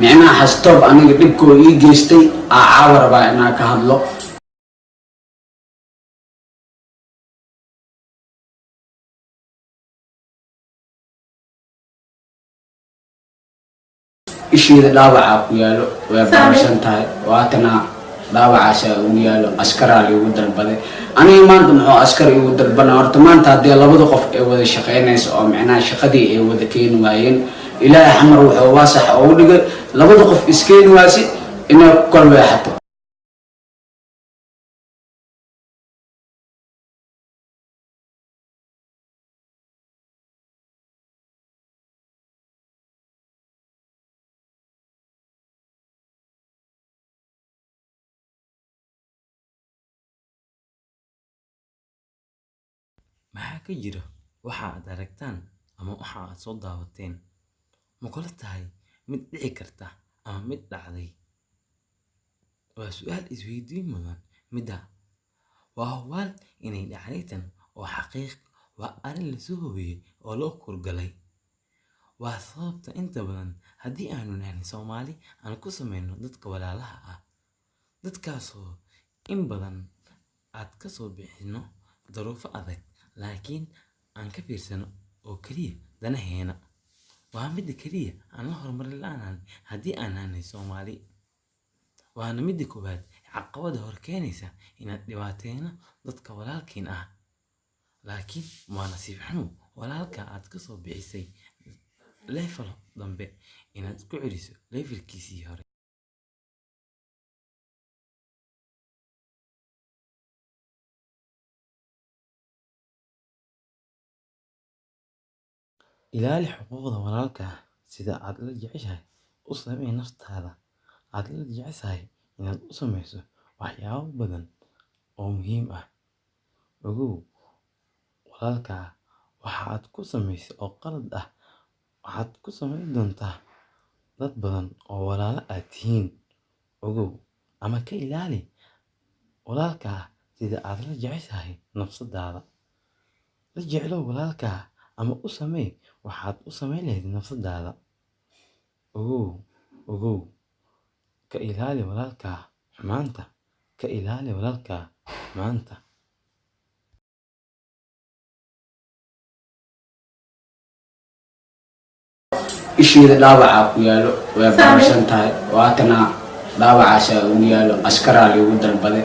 micnaha xastoob aniga dhibkoo ii geystay caawa rabaa inaan ka hadlo ishiida dhaawaca ku yaalo way baarsan tahay waatana dhaawacaas uu yaalo askaraal ugu dalbaday aniga maanta muxuu askar ugu dalbana horta maanta hadii labada qof ay wada shaqeynayso oo micnaha shaqadii ay wada keen waayeen ilaahay xamar wuxuu waasax oo dhigay labada qof iskeen waasi inay kor weexato maxaa ka jira waxa aad aragtaan ama waxa aad soo daawateen ma kula tahay mid dhici karta ama mid dhacday? waa su'aal isweydiin mudan. midda waa hubaal inay dhacdaytan oo xaqiiq waa arrin la soo hubiyey oo loo kurgalay. waa sababta inta badan haddii aanu nahay Soomaali aan ku sameyno dadka walaalaha ah, dadkaasoo in badan aad ka soo bixino duruufo adag, laakiin aan ka fiirsano oo kaliya danaheena. waa midda kaliya aan la horumarin la'aan haddii aan nahay Soomaali. waana midda koowaad caqabada hor keenaysa inaad dhibaateeno dadka walaalkiin ah. laakiin waa nasiib xumo walaalka aad ka soo bixisay level dambe inaad ku celiso levelkiisii hore. ilaali xuquuqda walaalka sida aad la jeceshahay u samee naftaada. aad la jeceshahay inaad u sameyso waxyaabo badan oo muhiim ah. ogow walaalka waxa aad ku sameysay oo qalad ah waxaad ku sameyn doontaa dad badan oo walaalo aad tihiin. ogow ama ka ilaali walaalka sida aad la jeceshahay nafsadaada. la jeclow walaalka ama u samee waxaad u sameyn lahayd nafsadaada. ogow ka ilaali walaalka xumaanta. ka ilaali walaalka maanta. ishiida dhaawaca ku yaalo way baarsan tahay waatana dhaawacaas uu yaalo askaraal ugu dalbaday